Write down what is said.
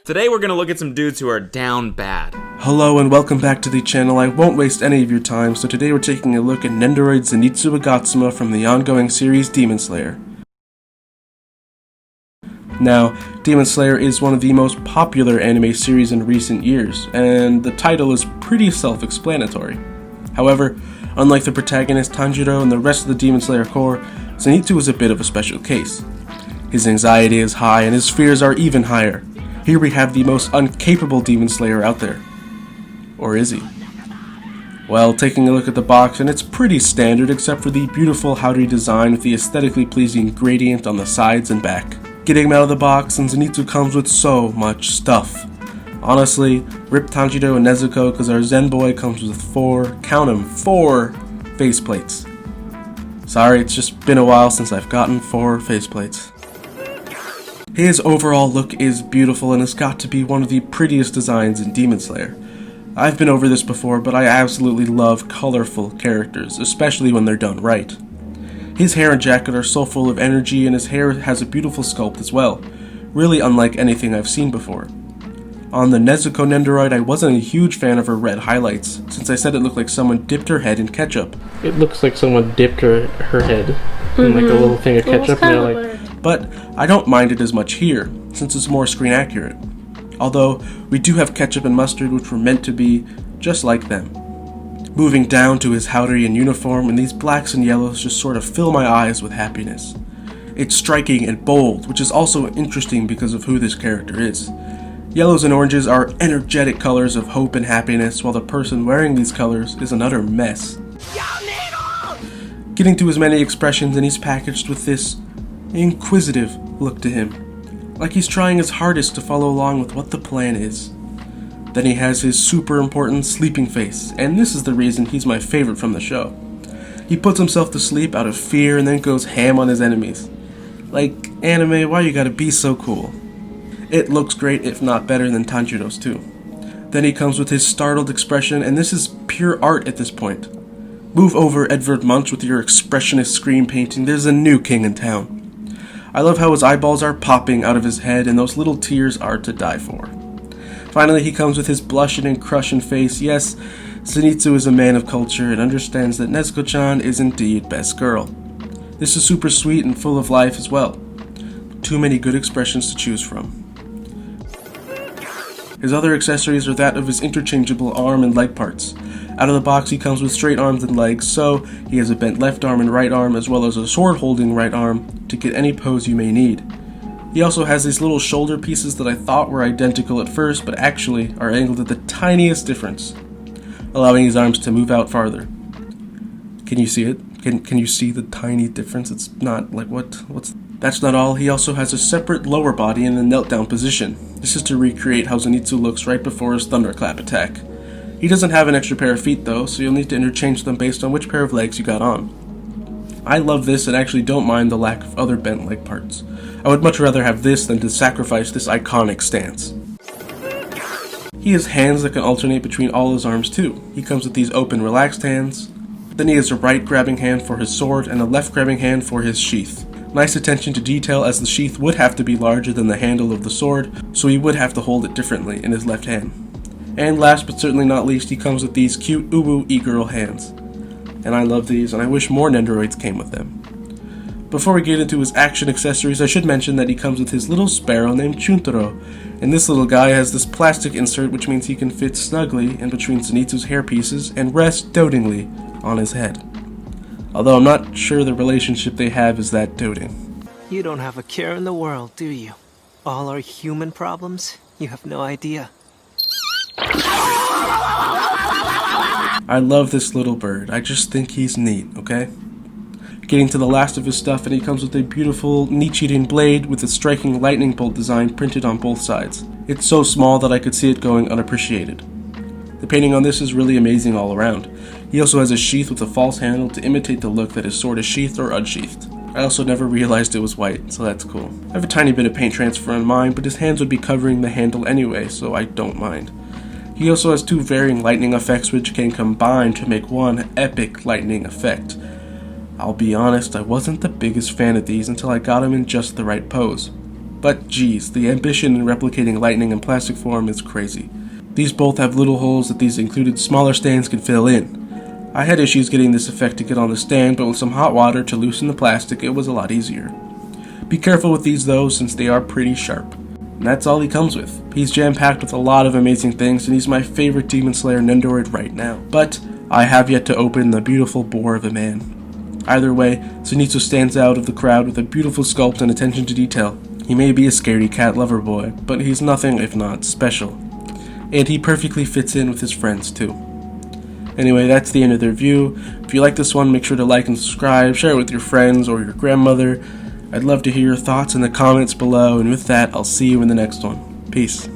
Today we're gonna look at some dudes who are down bad. Hello and welcome back to the channel. I won't waste any of your time, so today we're taking a look at Nendoroid Zenitsu Agatsuma from the ongoing series Demon Slayer. Now, Demon Slayer is one of the most popular anime series in recent years, and the title is pretty self-explanatory. However, unlike the protagonist Tanjiro and the rest of the Demon Slayer Corps, Zenitsu is a bit of a special case. His anxiety is high and his fears are even higher. Here we have the most incapable Demon Slayer out there. Or is he? Well, taking a look at the box, and it's pretty standard except for the beautiful Howdy design with the aesthetically pleasing gradient on the sides and back. Getting him out of the box, and Zenitsu comes with so much stuff. Honestly, rip Tanjiro and Nezuko because our Zen boy comes with 4 faceplates. Sorry, it's just been a while since I've gotten 4 faceplates. His overall look is beautiful and has got to be one of the prettiest designs in Demon Slayer. I've been over this before, but I absolutely love colorful characters, especially when they're done right. His hair and jacket are so full of energy, and his hair has a beautiful sculpt as well, really unlike anything I've seen before. On the Nezuko Nendoroid, I wasn't a huge fan of her red highlights, since I said it looked like someone dipped her head in ketchup. It looks like someone dipped her head in like a little thing of ketchup, and they're like... But I don't mind it as much here, since it's more screen accurate. Although, we do have ketchup and mustard which were meant to be just like them. Moving down to his Howderian uniform, and these blacks and yellows just sort of fill my eyes with happiness. It's striking and bold, which is also interesting because of who this character is. Yellows and oranges are energetic colors of hope and happiness, while the person wearing these colors is an utter mess. Getting to his many expressions, and he's packaged with this inquisitive look to him, like he's trying his hardest to follow along with what the plan is. Then he has his super important sleeping face, and this is the reason he's my favorite from the show. He puts himself to sleep out of fear and then goes ham on his enemies. Like, anime, why you gotta be so cool? It looks great, if not better than Tanjiro's too. Then he comes with his startled expression, and this is pure art at this point. Move over, Edvard Munch, with your expressionist screen painting. There's a new king in town. I love how his eyeballs are popping out of his head, and those little tears are to die for. Finally, he comes with his blushing and crushing face. Yes, Zenitsu is a man of culture and understands that Nezuko-chan is indeed best girl. This is super sweet and full of life as well. Too many good expressions to choose from. His other accessories are that of his interchangeable arm and leg parts. Out of the box, he comes with straight arms and legs, so he has a bent left arm and right arm, as well as a sword-holding right arm to get any pose you may need. He also has these little shoulder pieces that I thought were identical at first, but actually are angled at the tiniest difference, allowing his arms to move out farther. Can you see it? Can you see the tiny difference? It's not like what's... That's not all. He also has a separate lower body in a knelt-down position. This is to recreate how Zenitsu looks right before his thunderclap attack. He doesn't have an extra pair of feet though, so you'll need to interchange them based on which pair of legs you got on. I love this and actually don't mind the lack of other bent leg parts. I would much rather have this than to sacrifice this iconic stance. He has hands that can alternate between all his arms too. He comes with these open, relaxed hands. Then he has a right grabbing hand for his sword and a left grabbing hand for his sheath. Nice attention to detail, as the sheath would have to be larger than the handle of the sword, so he would have to hold it differently in his left hand. And last but certainly not least, he comes with these cute uwu e-girl hands. And I love these, and I wish more Nendoroids came with them. Before we get into his action accessories, I should mention that he comes with his little sparrow named Chuntaro, and this little guy has this plastic insert which means he can fit snugly in between Zenitsu's hair pieces and rest dotingly on his head. Although I'm not sure the relationship they have is that doting. You don't have a care in the world, do you? All our human problems? You have no idea. I love this little bird. I just think he's neat, okay? Getting to the last of his stuff, and he comes with a beautiful Nichiren blade with a striking lightning bolt design printed on both sides. It's so small that I could see it going unappreciated. The painting on this is really amazing all around. He also has a sheath with a false handle to imitate the look that his sword is sheathed or unsheathed. I also never realized it was white, so that's cool. I have a tiny bit of paint transfer on mine, but his hands would be covering the handle anyway, so I don't mind. He also has 2 varying lightning effects which can combine to make one epic lightning effect. I'll be honest, I wasn't the biggest fan of these until I got them in just the right pose. But geez, the ambition in replicating lightning in plastic form is crazy. These both have little holes that these included smaller stands can fill in. I had issues getting this effect to get on the stand, but with some hot water to loosen the plastic, it was a lot easier. Be careful with these though, since they are pretty sharp. And that's all he comes with. He's jam-packed with a lot of amazing things, and he's my favorite Demon Slayer Nendoroid right now. But I have yet to open the beautiful boar of a man. Either way, Zenitsu stands out of the crowd with a beautiful sculpt and attention to detail. He may be a scaredy cat lover boy, but he's nothing if not special. And he perfectly fits in with his friends too. Anyway, that's the end of the review. If you like this one, make sure to like and subscribe, share it with your friends or your grandmother. I'd love to hear your thoughts in the comments below, and with that, I'll see you in the next one. Peace.